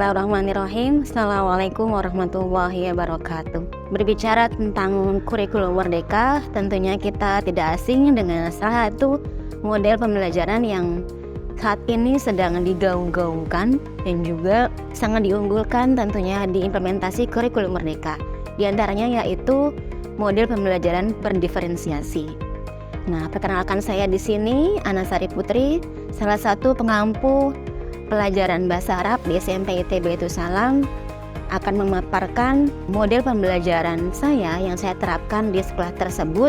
Bismillahirrahmanirrahim. Assalamualaikum warahmatullahi wabarakatuh. Berbicara tentang kurikulum merdeka, tentunya kita tidak asing dengan salah satu model pembelajaran yang saat ini sedang digaung-gaungkan dan juga sangat diunggulkan tentunya di implementasi kurikulum merdeka. Di antaranya yaitu model pembelajaran berdiferensiasi. Nah, perkenalkan saya di sini Ana Sari Putri, salah satu pengampu pelajaran bahasa Arab di SMP ITB Itu Salam, akan memaparkan model pembelajaran saya yang saya terapkan di sekolah tersebut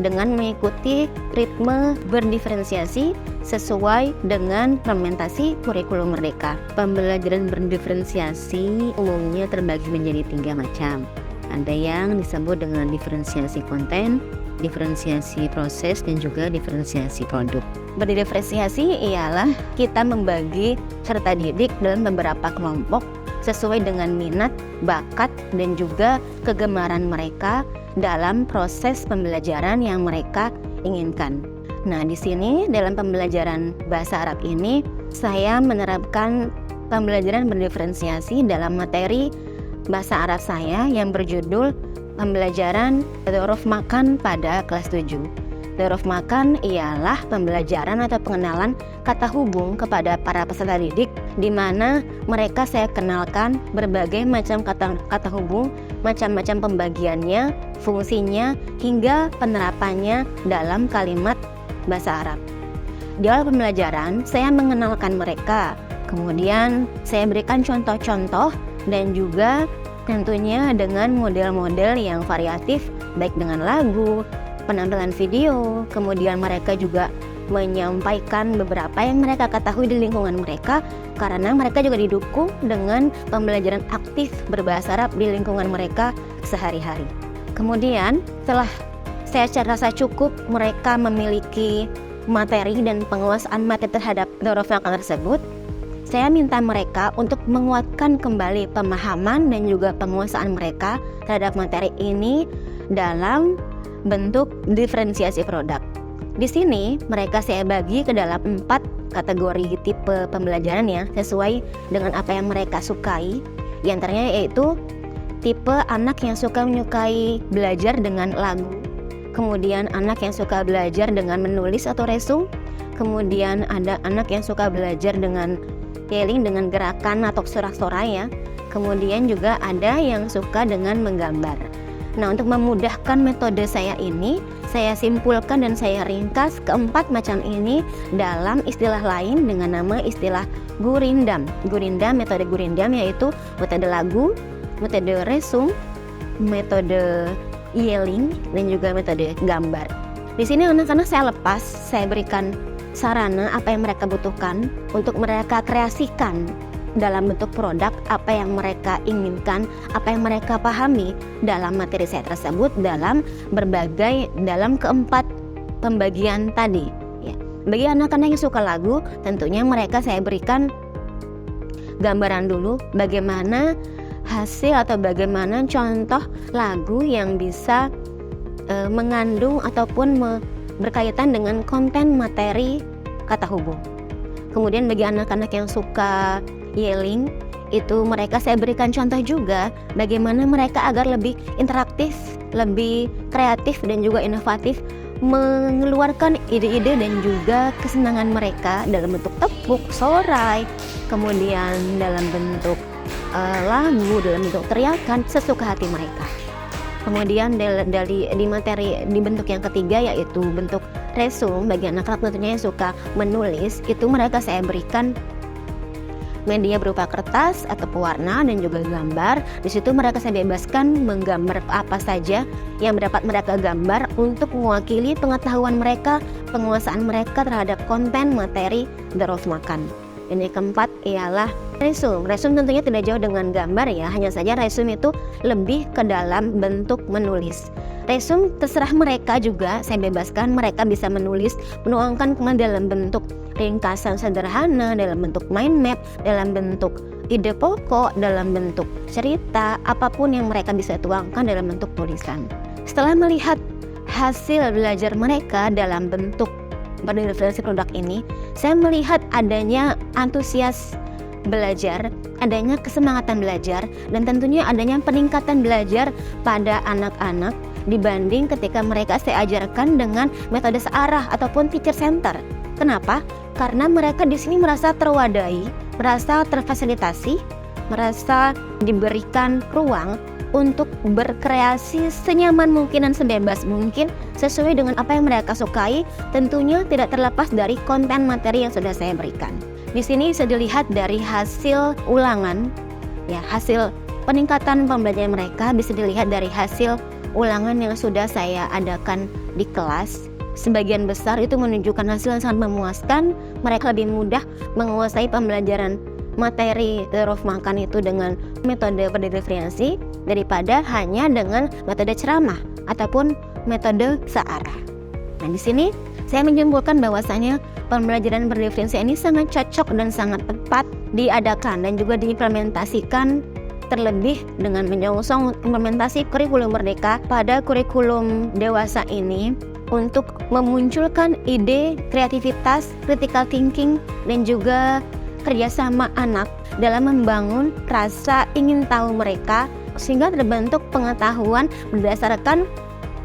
dengan mengikuti ritme berdiferensiasi sesuai dengan implementasi kurikulum merdeka. Pembelajaran berdiferensiasi umumnya terbagi menjadi 3 macam. Ada yang disebut dengan diferensiasi konten, diferensiasi proses, dan juga diferensiasi produk. Berdiferensiasi ialah kita membagi peserta didik dalam beberapa kelompok sesuai dengan minat, bakat, dan juga kegemaran mereka dalam proses pembelajaran yang mereka inginkan. Nah, di sini dalam pembelajaran bahasa Arab ini saya menerapkan pembelajaran berdiferensiasi dalam materi bahasa Arab saya yang berjudul pembelajaran Dzaruf Makan pada kelas 7. Dzaruf Makan ialah pembelajaran atau pengenalan kata hubung kepada para peserta didik, di mana mereka saya kenalkan berbagai macam kata hubung, macam-macam pembagiannya, fungsinya, hingga penerapannya dalam kalimat bahasa Arab. Di awal pembelajaran, saya mengenalkan mereka, kemudian saya berikan contoh-contoh dan juga tentunya dengan model-model yang variatif, baik dengan lagu, penampilan video, kemudian mereka juga menyampaikan beberapa yang mereka ketahui di lingkungan mereka, karena mereka juga didukung dengan pembelajaran aktif berbahasa Arab di lingkungan mereka sehari-hari. Kemudian setelah saya rasa cukup mereka memiliki materi dan penguasaan materi terhadap Dzaruf Makan tersebut, saya minta mereka untuk menguatkan kembali pemahaman dan juga penguasaan mereka terhadap materi ini dalam bentuk diferensiasi produk. Di sini mereka saya bagi ke dalam 4 kategori tipe pembelajaran ya, sesuai dengan apa yang mereka sukai. Di antaranya yaitu tipe anak yang suka menyukai belajar dengan lagu, kemudian anak yang suka belajar dengan menulis atau resum, kemudian ada anak yang suka belajar dengan yelling, dengan gerakan atau sorak-sorai ya, kemudian juga ada yang suka dengan menggambar. Nah, untuk memudahkan metode saya ini, saya simpulkan dan saya ringkas keempat macam ini dalam istilah lain dengan nama istilah gurindam. Metode gurindam yaitu metode lagu, metode resum, metode yelling, dan juga metode gambar. Di sini anak-anak saya lepas, saya berikan sarana apa yang mereka butuhkan untuk mereka kreasikan dalam bentuk produk apa yang mereka inginkan, apa yang mereka pahami dalam materi saya tersebut dalam keempat pembagian tadi ya. Bagi anak-anak yang suka lagu, tentunya mereka saya berikan gambaran dulu bagaimana hasil atau bagaimana contoh lagu yang bisa mengandung ataupun berkaitan dengan konten materi kata hubung. Kemudian bagi anak-anak yang suka yelling, itu mereka saya berikan contoh juga bagaimana mereka agar lebih interaktif, lebih kreatif dan juga inovatif mengeluarkan ide-ide dan juga kesenangan mereka dalam bentuk tepuk, sorai, kemudian dalam bentuk lagu, dalam bentuk teriakan sesuka hati mereka. Kemudian di bentuk yang ketiga yaitu bentuk resum, bagi anak-anak tentunya yang suka menulis, itu mereka saya berikan media berupa kertas atau pewarna dan juga gambar. Di situ mereka saya bebaskan menggambar apa saja yang dapat mereka gambar untuk mewakili pengetahuan mereka, penguasaan mereka terhadap konten materi Dzaruf Makan. Dan yang keempat ialah resum. Resum tentunya tidak jauh dengan gambar ya, hanya saja resum itu lebih ke dalam bentuk menulis. Resum terserah mereka juga, saya bebaskan mereka bisa menuangkan dalam bentuk ringkasan sederhana, dalam bentuk mind map, dalam bentuk ide pokok, dalam bentuk cerita, apapun yang mereka bisa tuangkan dalam bentuk tulisan. Setelah melihat hasil belajar mereka dalam bentuk pada referensi produk ini, saya melihat adanya antusias belajar, adanya kesemangatan belajar, dan tentunya adanya peningkatan belajar pada anak-anak dibanding ketika mereka saya ajarkan dengan metode searah ataupun teacher center. Kenapa? Karena mereka di sini merasa terwadai, merasa terfasilitasi, merasa diberikan ruang untuk berkreasi senyaman mungkin dan sebebas mungkin sesuai dengan apa yang mereka sukai, tentunya tidak terlepas dari konten materi yang sudah saya berikan. Di sini bisa dilihat dari hasil ulangan, ya, hasil peningkatan pembelajaran mereka bisa dilihat dari hasil ulangan yang sudah saya adakan di kelas. Sebagian besar itu menunjukkan hasil yang sangat memuaskan. Mereka lebih mudah menguasai pembelajaran materi huruf makan itu dengan metode berdifferensiasi daripada hanya dengan metode ceramah ataupun metode searah. Nah, di sini saya menyimpulkan bahwasanya pembelajaran berdifferensiasi ini sangat cocok dan sangat tepat diadakan dan juga diimplementasikan, terlebih dengan menyongsong implementasi kurikulum merdeka pada kurikulum dewasa ini untuk memunculkan ide, kreativitas, critical thinking, dan juga kerjasama anak dalam membangun rasa ingin tahu mereka sehingga terbentuk pengetahuan berdasarkan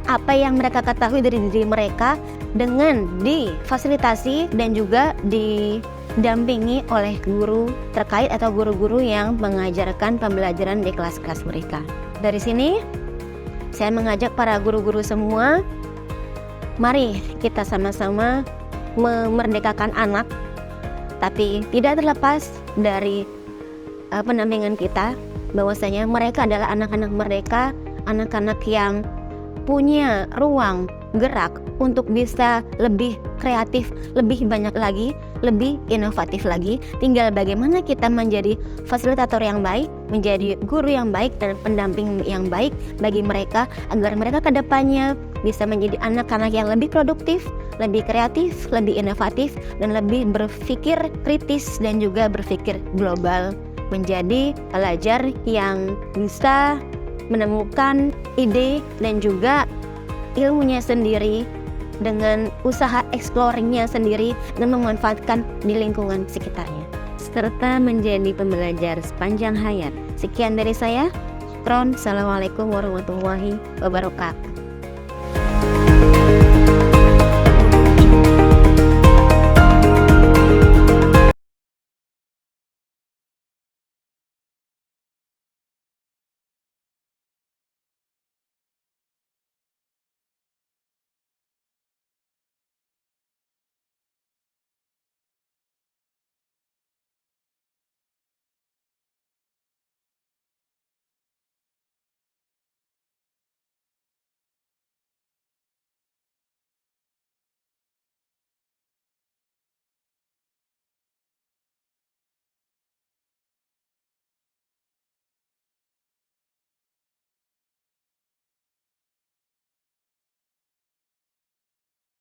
apa yang mereka ketahui dari diri mereka dengan difasilitasi dan juga didampingi oleh guru terkait atau guru-guru yang mengajarkan pembelajaran di kelas-kelas mereka. Dari sini saya mengajak para guru-guru semua, mari kita sama-sama memerdekakan anak, tapi tidak terlepas dari pendampingan kita bahwasanya mereka adalah anak-anak merdeka, anak-anak yang punya ruang gerak untuk bisa lebih kreatif, lebih banyak lagi, lebih inovatif lagi. Tinggal bagaimana kita menjadi fasilitator yang baik, menjadi guru yang baik dan pendamping yang baik bagi mereka agar mereka ke depannya bisa menjadi anak-anak yang lebih produktif, lebih kreatif, lebih inovatif, dan lebih berpikir kritis dan juga berpikir global, menjadi pelajar yang bisa menemukan ide dan juga ilmunya sendiri dengan usaha exploringnya sendiri dan memanfaatkan di lingkungan sekitarnya, serta menjadi pembelajar sepanjang hayat. Sekian dari saya. Assalamualaikum warahmatullahi wabarakatuh.